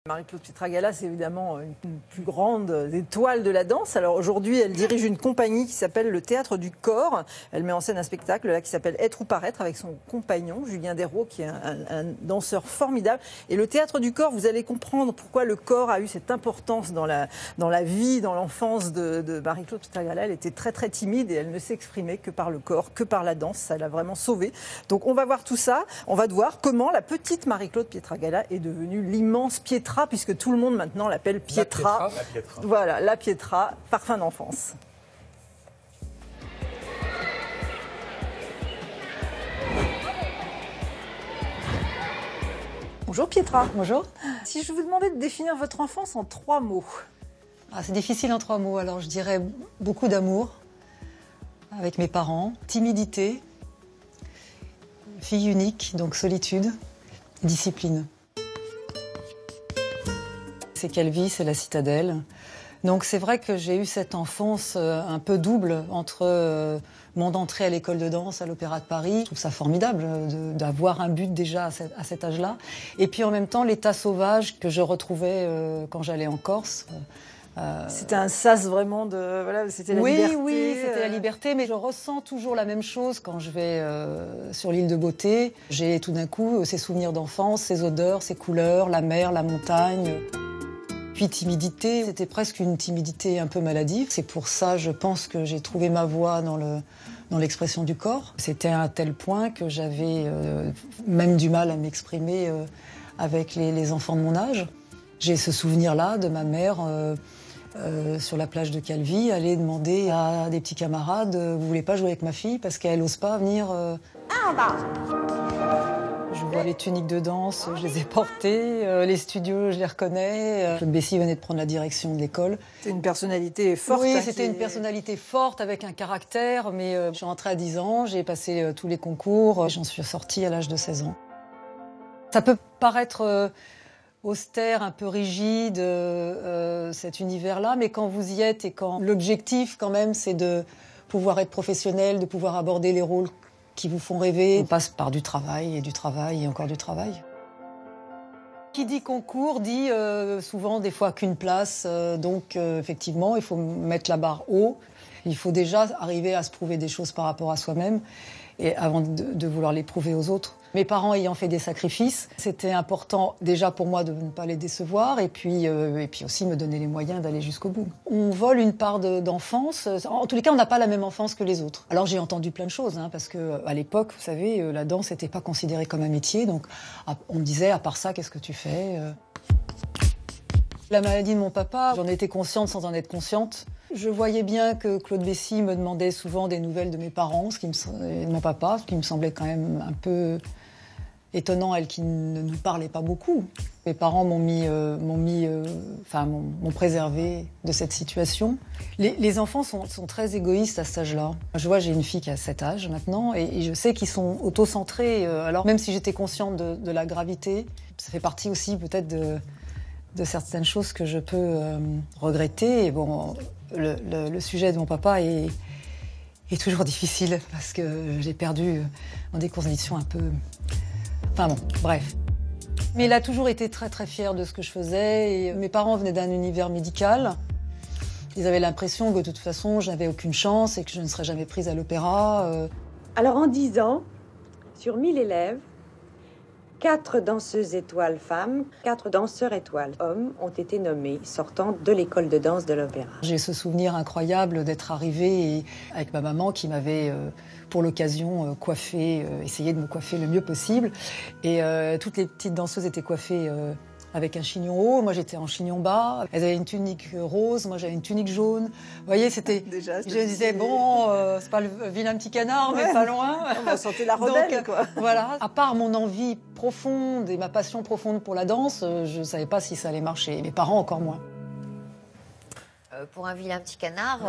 Marie-Claude Pietragala, c'est évidemment une plus grande étoile de la danse. Alors aujourd'hui, elle dirige une compagnie qui s'appelle le Théâtre du Corps. Elle met en scène un spectacle là, qui s'appelle Être ou paraître avec son compagnon, Julien Desraux, qui est un danseur formidable. Et le Théâtre du Corps, vous allez comprendre pourquoi le corps a eu cette importance dans la vie, dans l'enfance de Marie-Claude Pietragala. Elle était très très timide et elle ne s'exprimait que par le corps, que par la danse. Ça l'a vraiment sauvée. Donc on va voir tout ça. On va voir comment la petite Marie-Claude Pietragala est devenue l'immense Pietra, puisque tout le monde maintenant l'appelle Pietra. La Pietra. Voilà, la Pietra, parfum d'enfance. Bonjour Pietra. Bonjour. Si je vous demandais de définir votre enfance en 3 mots. C'est difficile en 3 mots. Alors je dirais beaucoup d'amour avec mes parents, timidité, fille unique, donc solitude, discipline. C'est Calvi, c'est la citadelle. Donc c'est vrai que j'ai eu cette enfance un peu double entre mon entrée à l'école de danse à l'Opéra de Paris. Je trouve ça formidable d'avoir un but déjà à cet âge-là. Et puis en même temps l'état sauvage que je retrouvais quand j'allais en Corse. C'était un sas vraiment de... Voilà, c'était la liberté. Oui, c'était la liberté, mais je ressens toujours la même chose quand je vais sur l'île de Beauté. J'ai tout d'un coup ces souvenirs d'enfance, ces odeurs, ces couleurs, la mer, la montagne. Puis timidité, c'était presque une timidité un peu maladive. C'est pour ça, je pense, que j'ai trouvé ma voie dans l'expression du corps. C'était à un tel point que j'avais même du mal à m'exprimer avec les enfants de mon âge. J'ai ce souvenir-là de ma mère sur la plage de Calvi, aller demander à des petits camarades « Vous voulez pas jouer avec ma fille parce qu'elle n'ose pas venir Je vois les tuniques de danse, je les ai portées, les studios, je les reconnais. Claude Bessy venait de prendre la direction de l'école. C'était une personnalité forte. Oui, c'était une personnalité forte, avec un caractère, mais je suis rentrée à 10 ans, j'ai passé tous les concours, j'en suis sortie à l'âge de 16 ans. Ça peut paraître austère, un peu rigide, cet univers-là, mais quand vous y êtes et quand l'objectif, quand même, c'est de pouvoir être professionnel, de pouvoir aborder les rôles qui vous font rêver. On passe par du travail et encore du travail. Qui dit concours dit souvent des fois qu'une place, donc effectivement il faut mettre la barre haut. Il faut déjà arriver à se prouver des choses par rapport à soi-même et avant de vouloir les prouver aux autres. Mes parents ayant fait des sacrifices, c'était important déjà pour moi de ne pas les décevoir et puis aussi me donner les moyens d'aller jusqu'au bout. On vole une part d'enfance. En tous les cas, on n'a pas la même enfance que les autres. Alors j'ai entendu plein de choses, parce qu'à l'époque, vous savez, la danse n'était pas considérée comme un métier. Donc on me disait, à part ça, qu'est-ce que tu fais La maladie de mon papa, j'en étais consciente sans en être consciente. Je voyais bien que Claude Bessy me demandait souvent des nouvelles de mes parents, et de mon papa, ce qui me semblait quand même un peu étonnant, elle qui ne nous parlait pas beaucoup. Mes parents m'ont préservé de cette situation. Les enfants sont très égoïstes à cet âge-là. Je vois, j'ai une fille qui a cet âge maintenant, et je sais qu'ils sont auto-centrés. Alors même si j'étais consciente de la gravité, ça fait partie aussi peut-être de certaines choses que je peux regretter. Et bon, le sujet de mon papa est toujours difficile parce que j'ai perdu dans des conditions un peu... Enfin bon, bref. Mais il a toujours été très très fier de ce que je faisais. Et mes parents venaient d'un univers médical. Ils avaient l'impression que de toute façon, je n'avais aucune chance et que je ne serais jamais prise à l'opéra. Alors en 10 ans, sur 1000 élèves, 4 danseuses étoiles femmes, 4 danseurs étoiles hommes ont été nommés sortant de l'école de danse de l'opéra. J'ai ce souvenir incroyable d'être arrivée avec ma maman qui m'avait, pour l'occasion, coiffée, essayé de me coiffer le mieux possible. Et toutes les petites danseuses étaient coiffées avec un chignon haut, moi j'étais en chignon bas. Elles avaient une tunique rose, moi j'avais une tunique jaune. Vous voyez, c'était... Déjà, je disais, bon, c'est pas le vilain petit canard, mais pas loin. On sentait la rebelle, donc, quoi. Voilà. À part mon envie profonde et ma passion profonde pour la danse, je savais pas si ça allait marcher. Mes parents encore moins. Pour un vilain petit canard.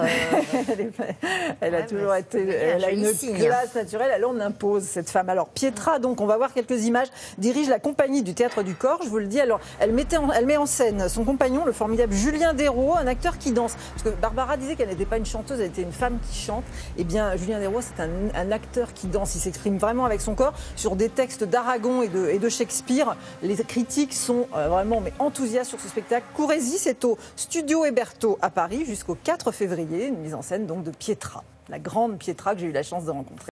Elle a toujours été. Elle a une classe naturelle, elle en impose, cette femme. Alors, Pietra, donc, on va voir quelques images, dirige la compagnie du Théâtre du Corps. Je vous le dis, alors, elle met en scène son compagnon, le formidable Julien Desraux, un acteur qui danse. Parce que Barbara disait qu'elle n'était pas une chanteuse, elle était une femme qui chante. Eh bien, Julien Desraux, c'est un acteur qui danse. Il s'exprime vraiment avec son corps sur des textes d'Aragon et de Shakespeare. Les critiques sont vraiment enthousiastes sur ce spectacle. Courez-y, c'est au Studio Héberto à Paris jusqu'au 4 février, une mise en scène donc de Pietra, la grande Pietra que j'ai eu la chance de rencontrer.